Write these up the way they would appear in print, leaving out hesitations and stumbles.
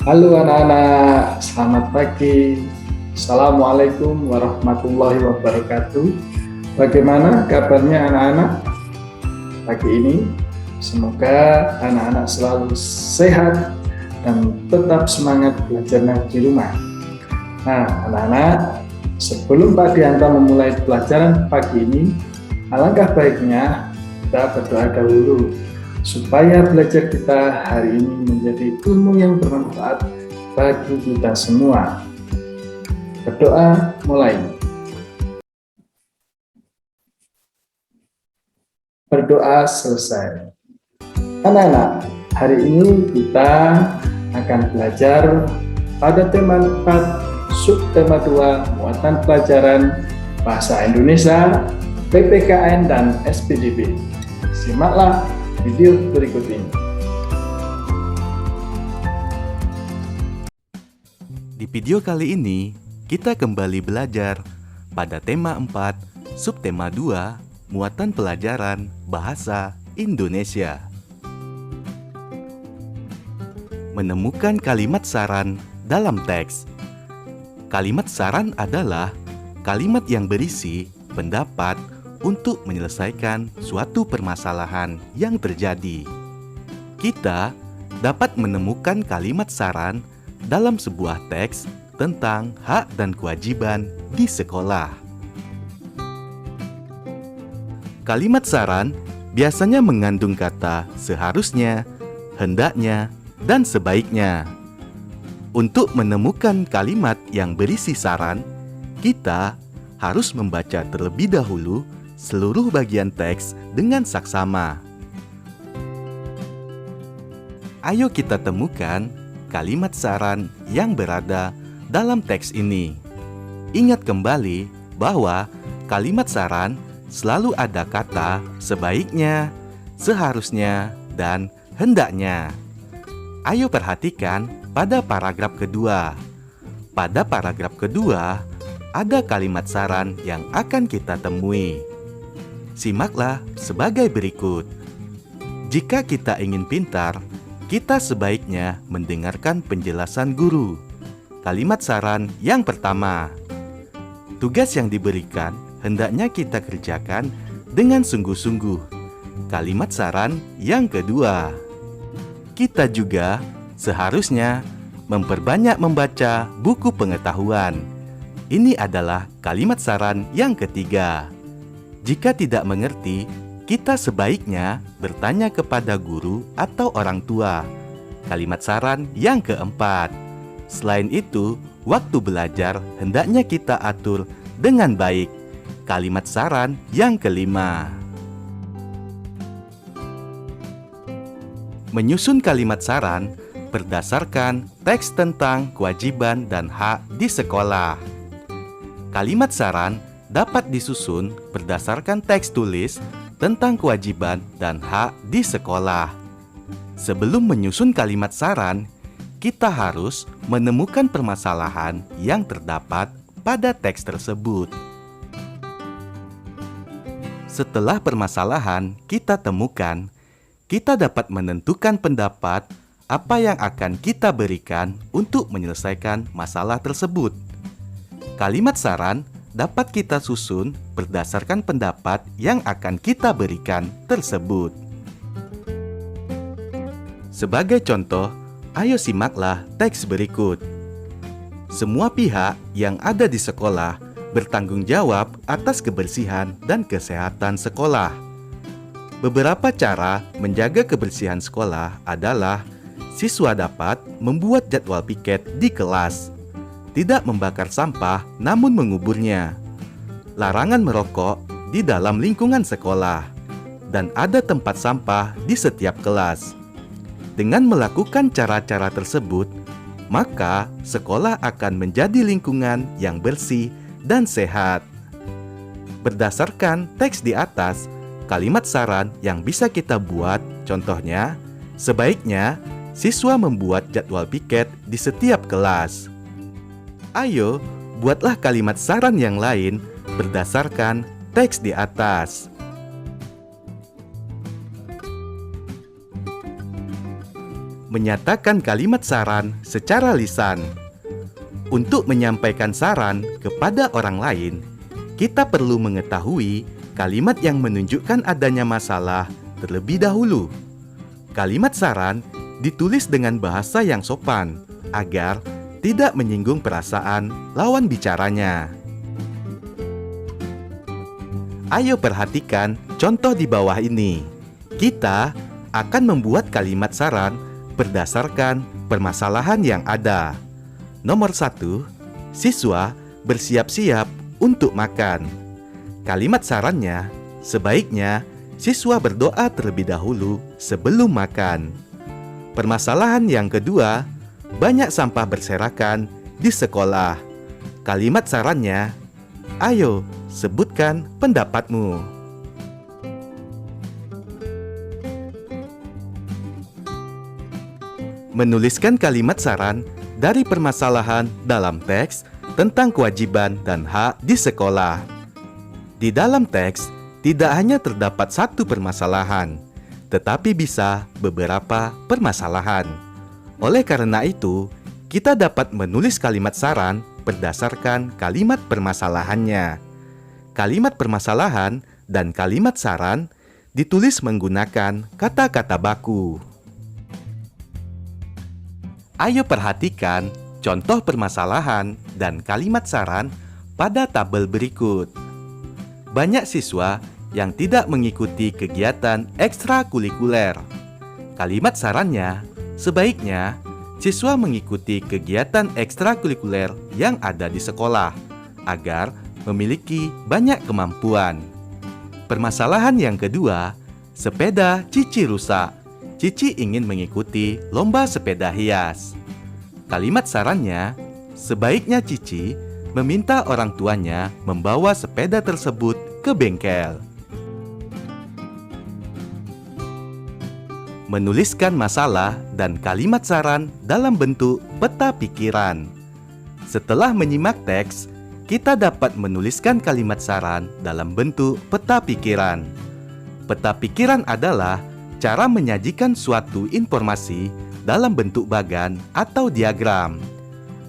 Halo anak-anak, selamat pagi. Assalamualaikum warahmatullahi wabarakatuh. Bagaimana kabarnya anak-anak pagi ini? Semoga anak-anak selalu sehat dan tetap semangat belajarnya di rumah. Nah, anak-anak, sebelum Pak Dianta memulai pelajaran pagi ini, alangkah baiknya kita berdoa dahulu supaya belajar kita hari ini menjadi ilmu yang bermanfaat bagi kita semua. Berdoa mulai. Berdoa selesai. Anak-anak, hari ini kita akan belajar pada tema 4, subtema 2, muatan pelajaran Bahasa Indonesia, PPKN, dan SPDB. Simaklah video berikut ini. Di video kali ini, kita kembali belajar pada tema 4, subtema 2, muatan pelajaran Bahasa Indonesia. Menemukan kalimat saran dalam teks. Kalimat saran adalah kalimat yang berisi pendapat untuk menyelesaikan suatu permasalahan yang terjadi. Kita dapat menemukan kalimat saran dalam sebuah teks tentang hak dan kewajiban di sekolah. Kalimat saran biasanya mengandung kata seharusnya, hendaknya, dan sebaiknya. Untuk menemukan kalimat yang berisi saran, kita harus membaca terlebih dahulu seluruh bagian teks dengan saksama. Ayo kita temukan kalimat saran yang berada dalam teks ini. Ingat kembali bahwa kalimat saran selalu ada kata sebaiknya, seharusnya, dan hendaknya. Ayo perhatikan pada paragraf kedua. Pada paragraf kedua, ada kalimat saran yang akan kita temui. Simaklah sebagai berikut. Jika kita ingin pintar, kita sebaiknya mendengarkan penjelasan guru. Kalimat saran yang pertama. Tugas yang diberikan hendaknya kita kerjakan dengan sungguh-sungguh. Kalimat saran yang kedua. Kita juga seharusnya memperbanyak membaca buku pengetahuan. Ini adalah kalimat saran yang ketiga. Jika tidak mengerti, kita sebaiknya bertanya kepada guru atau orang tua. Kalimat saran yang keempat. Selain itu, waktu belajar hendaknya kita atur dengan baik. Kalimat saran yang kelima. Menyusun kalimat saran berdasarkan teks tentang kewajiban dan hak di sekolah. Kalimat saran dapat disusun berdasarkan teks tulis tentang kewajiban dan hak di sekolah. Sebelum menyusun kalimat saran, kita harus menemukan permasalahan yang terdapat pada teks tersebut. Setelah permasalahan kita temukan, kita dapat menentukan pendapat apa yang akan kita berikan untuk menyelesaikan masalah tersebut. Kalimat saran dapat kita susun berdasarkan pendapat yang akan kita berikan tersebut. Sebagai contoh, ayo simaklah teks berikut. Semua pihak yang ada di sekolah bertanggung jawab atas kebersihan dan kesehatan sekolah. Beberapa cara menjaga kebersihan sekolah adalah siswa dapat membuat jadwal piket di kelas, tidak membakar sampah namun menguburnya, larangan merokok di dalam lingkungan sekolah, dan ada tempat sampah di setiap kelas. Dengan melakukan cara-cara tersebut, maka sekolah akan menjadi lingkungan yang bersih dan sehat. Berdasarkan teks di atas, kalimat saran yang bisa kita buat, contohnya, sebaiknya siswa membuat jadwal piket di setiap kelas. Ayo, buatlah kalimat saran yang lain berdasarkan teks di atas. menyatakan kalimat saran secara lisan. Untuk menyampaikan saran kepada orang lain, kita perlu mengetahui kalimat yang menunjukkan adanya masalah terlebih dahulu. Kalimat saran ditulis dengan bahasa yang sopan agar tidak menyinggung perasaan lawan bicaranya. Ayo perhatikan contoh di bawah ini. Kita akan membuat kalimat saran berdasarkan permasalahan yang ada. Nomor 1, siswa bersiap-siap untuk makan. Kalimat sarannya, sebaiknya siswa berdoa terlebih dahulu sebelum makan. Permasalahan yang kedua, banyak sampah berserakan di sekolah. Kalimat sarannya, ayo sebutkan pendapatmu. Menuliskan kalimat saran dari permasalahan dalam teks tentang kewajiban dan hak di sekolah. Di dalam teks, tidak hanya terdapat satu permasalahan, tetapi bisa beberapa permasalahan. Oleh karena itu, kita dapat menulis kalimat saran berdasarkan kalimat permasalahannya. Kalimat permasalahan dan kalimat saran ditulis menggunakan kata-kata baku. Ayo perhatikan contoh permasalahan dan kalimat saran pada tabel berikut. Banyak siswa yang tidak mengikuti kegiatan ekstrakurikuler. Kalimat sarannya, sebaiknya siswa mengikuti kegiatan ekstrakurikuler yang ada di sekolah agar memiliki banyak kemampuan. Permasalahan yang kedua, sepeda Cici rusak. Cici ingin mengikuti lomba sepeda hias. Kalimat sarannya, sebaiknya Cici meminta orang tuanya membawa sepeda tersebut ke bengkel. Menuliskan masalah dan kalimat saran dalam bentuk peta pikiran. Setelah menyimak teks, kita dapat menuliskan kalimat saran dalam bentuk peta pikiran. Peta pikiran adalah cara menyajikan suatu informasi dalam bentuk bagan atau diagram.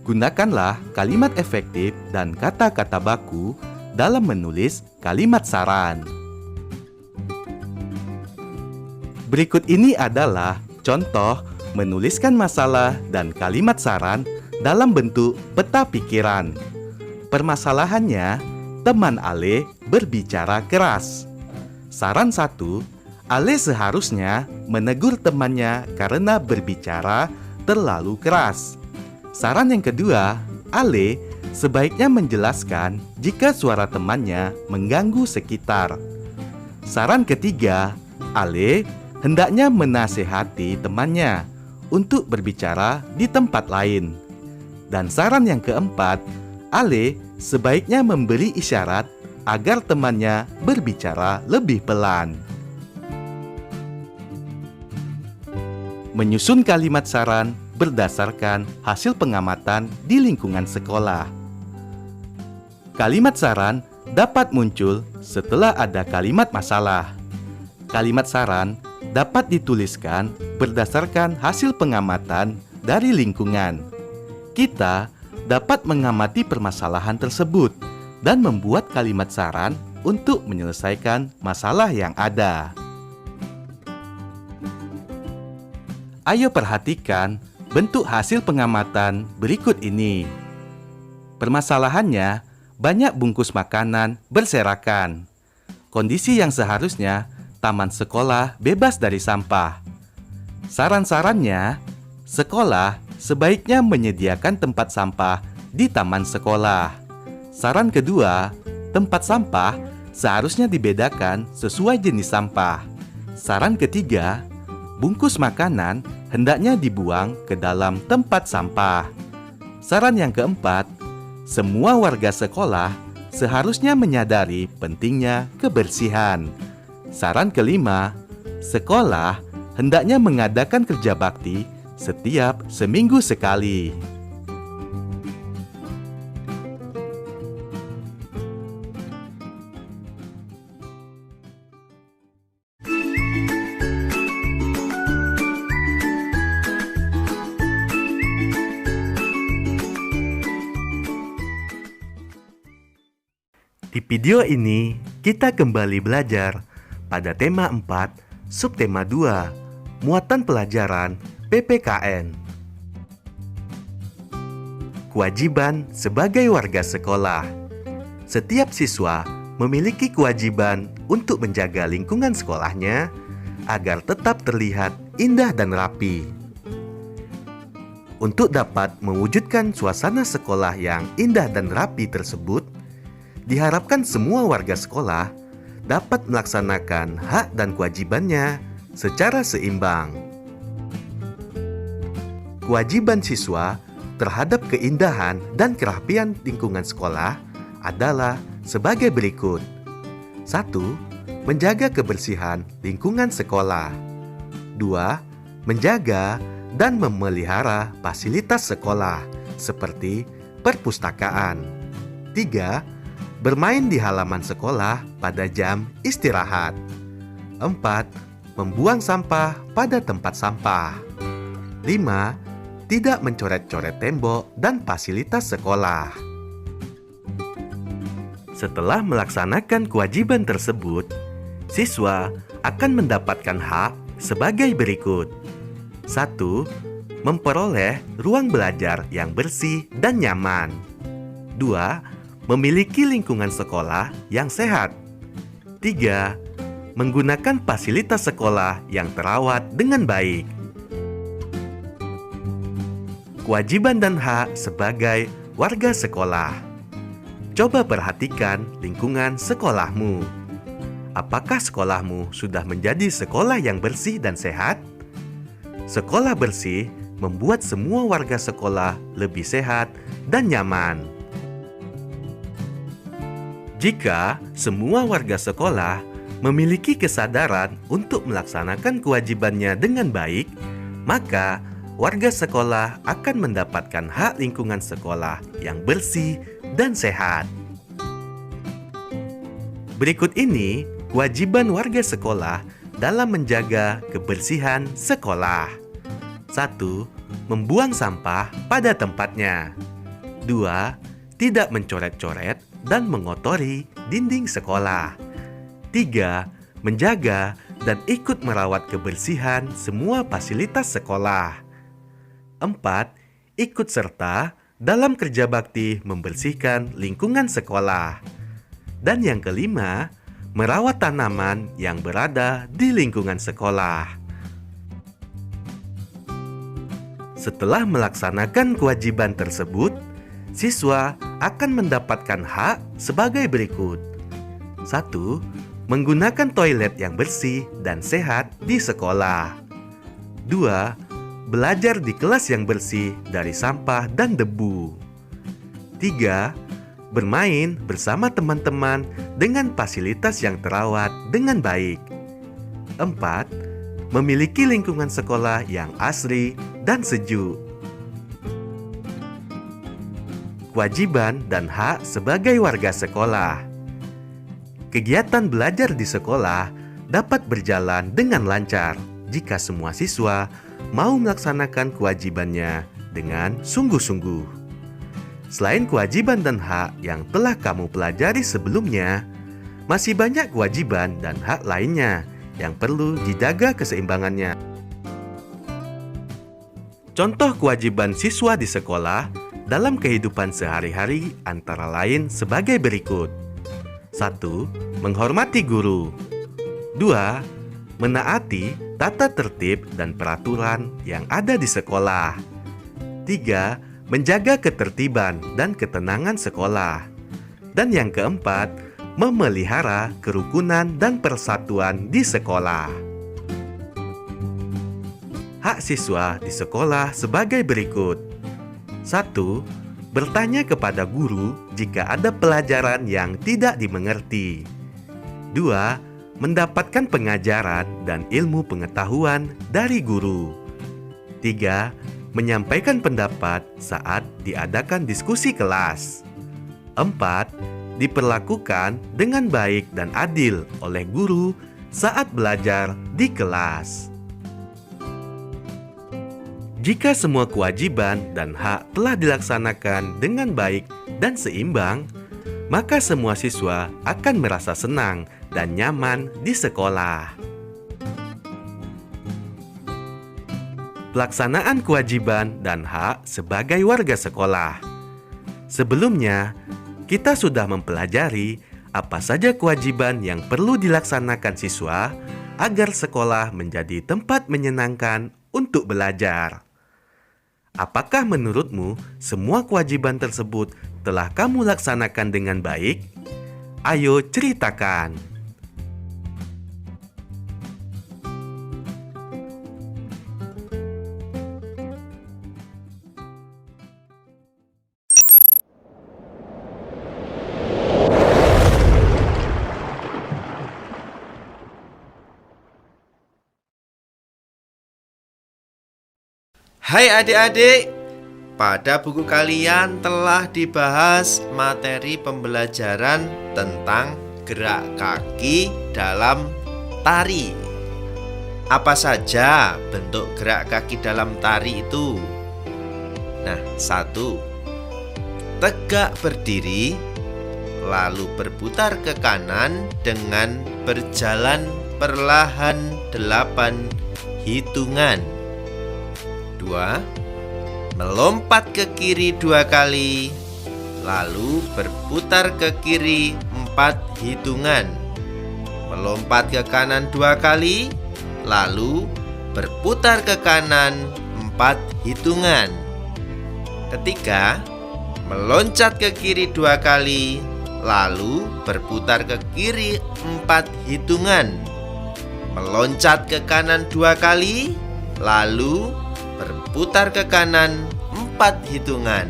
Gunakanlah kalimat efektif dan kata-kata baku dalam menulis kalimat saran. Berikut ini adalah contoh menuliskan masalah dan kalimat saran dalam bentuk peta pikiran. Permasalahannya, teman Ale berbicara keras. Saran 1, Ale seharusnya menegur temannya karena berbicara terlalu keras. Saran yang kedua, Ale sebaiknya menjelaskan jika suara temannya mengganggu sekitar. Saran ketiga, Ale hendaknya menasehati temannya untuk berbicara di tempat lain. Dan saran yang keempat, Ale sebaiknya memberi isyarat agar temannya berbicara lebih pelan. Menyusun kalimat saran berdasarkan hasil pengamatan di lingkungan sekolah. Kalimat saran dapat muncul setelah ada kalimat masalah. Kalimat saran dapat dituliskan berdasarkan hasil pengamatan dari lingkungan. Kita dapat mengamati permasalahan tersebut dan membuat kalimat saran untuk menyelesaikan masalah yang ada. Ayo perhatikan bentuk hasil pengamatan berikut ini. Permasalahannya, banyak bungkus makanan berserakan. Kondisi yang seharusnya taman sekolah bebas dari sampah. Saran-sarannya, sekolah sebaiknya menyediakan tempat sampah di taman sekolah. Saran kedua, tempat sampah seharusnya dibedakan sesuai jenis sampah. Saran ketiga, bungkus makanan hendaknya dibuang ke dalam tempat sampah. Saran yang keempat, semua warga sekolah seharusnya menyadari pentingnya kebersihan. Saran kelima, sekolah hendaknya mengadakan kerja bakti setiap seminggu sekali. Di video ini, kita kembali belajar pada tema 4, subtema 2, muatan pelajaran PPKN. Kewajiban sebagai warga sekolah. Setiap siswa memiliki kewajiban untuk menjaga lingkungan sekolahnya agar tetap terlihat indah dan rapi. Untuk dapat mewujudkan suasana sekolah yang indah dan rapi tersebut, diharapkan semua warga sekolah dapat melaksanakan hak dan kewajibannya secara seimbang. Kewajiban siswa terhadap keindahan dan kerapian lingkungan sekolah adalah sebagai berikut. 1. Menjaga kebersihan lingkungan sekolah. 2. Menjaga dan memelihara fasilitas sekolah seperti perpustakaan. 3. Bermain di halaman sekolah pada jam istirahat. 4. Membuang sampah pada tempat sampah. 5. Tidak mencoret-coret tembok dan fasilitas sekolah. Setelah melaksanakan kewajiban tersebut, siswa akan mendapatkan hak sebagai berikut. 1. Memperoleh ruang belajar yang bersih dan nyaman. 2. Memiliki lingkungan sekolah yang sehat. 3. Menggunakan fasilitas sekolah yang terawat dengan baik. Kewajiban dan hak sebagai warga sekolah. Coba perhatikan lingkungan sekolahmu. Apakah sekolahmu sudah menjadi sekolah yang bersih dan sehat? Sekolah bersih membuat semua warga sekolah lebih sehat dan nyaman. Jika semua warga sekolah memiliki kesadaran untuk melaksanakan kewajibannya dengan baik, maka warga sekolah akan mendapatkan hak lingkungan sekolah yang bersih dan sehat. Berikut ini kewajiban warga sekolah dalam menjaga kebersihan sekolah. 1. Membuang sampah pada tempatnya. 2. Tidak mencoret-coret dan mengotori dinding sekolah. 3. Menjaga dan ikut merawat kebersihan semua fasilitas sekolah. 4. Ikut serta dalam kerja bakti membersihkan lingkungan sekolah. Dan yang kelima, merawat tanaman yang berada di lingkungan sekolah. Setelah melaksanakan kewajiban tersebut, siswa akan mendapatkan hak sebagai berikut. 1. Menggunakan toilet yang bersih dan sehat di sekolah. 2. Belajar di kelas yang bersih dari sampah dan debu. 3. Bermain bersama teman-teman dengan fasilitas yang terawat dengan baik. 4. Memiliki lingkungan sekolah yang asri dan sejuk. Kewajiban dan hak sebagai warga sekolah. Kegiatan belajar di sekolah dapat berjalan dengan lancar jika semua siswa mau melaksanakan kewajibannya dengan sungguh-sungguh. Selain kewajiban dan hak yang telah kamu pelajari sebelumnya, masih banyak kewajiban dan hak lainnya yang perlu dijaga keseimbangannya. Contoh kewajiban siswa di sekolah dalam kehidupan sehari-hari antara lain sebagai berikut. 1. Menghormati guru. 2. Menaati tata tertib dan peraturan yang ada di sekolah. 3. Menjaga ketertiban dan ketenangan sekolah. Dan yang keempat, memelihara kerukunan dan persatuan di sekolah. Hak siswa di sekolah sebagai berikut. 1. Bertanya kepada guru jika ada pelajaran yang tidak dimengerti. 2. Mendapatkan pengajaran dan ilmu pengetahuan dari guru. 3. Menyampaikan pendapat saat diadakan diskusi kelas. 4. Diperlakukan dengan baik dan adil oleh guru saat belajar di kelas. Jika semua kewajiban dan hak telah dilaksanakan dengan baik dan seimbang, maka semua siswa akan merasa senang dan nyaman di sekolah. Pelaksanaan kewajiban dan hak sebagai warga sekolah. Sebelumnya, kita sudah mempelajari apa saja kewajiban yang perlu dilaksanakan siswa agar sekolah menjadi tempat menyenangkan untuk belajar. Apakah menurutmu semua kewajiban tersebut telah kamu laksanakan dengan baik? Ayo ceritakan. Hai adik-adik, pada buku kalian telah dibahas materi pembelajaran tentang gerak kaki dalam tari. Apa saja bentuk gerak kaki dalam tari itu? Nah, 1. Tegak berdiri, lalu berputar ke kanan dengan berjalan perlahan 8 hitungan. 2. Melompat ke kiri 2 kali, lalu berputar ke kiri 4 hitungan. Melompat ke kanan 2 kali, lalu berputar ke kanan 4 hitungan. Ketiga, meloncat ke kiri 2 kali, lalu berputar ke kiri 4 hitungan. Meloncat ke kanan 2 kali, lalu berputar ke kanan 4 hitungan.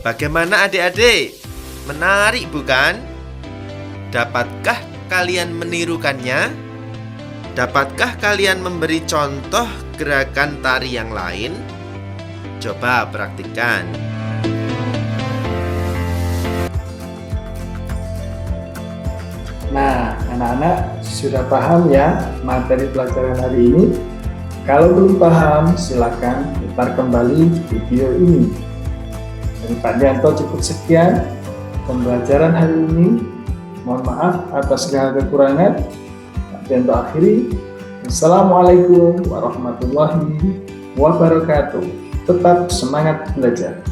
Bagaimana adik-adik? Menarik bukan? Dapatkah kalian menirukannya? Dapatkah kalian memberi contoh gerakan tari yang lain? Coba praktikkan. Nah, anak-anak sudah paham ya materi pelajaran hari ini? Kalau belum paham, silakan putar kembali video ini. Dari Pak Dianto cukup sekian pembelajaran hari ini. Mohon maaf atas segala kekurangan. Pak Dianto akhiri. Assalamualaikum warahmatullahi wabarakatuh. Tetap semangat belajar.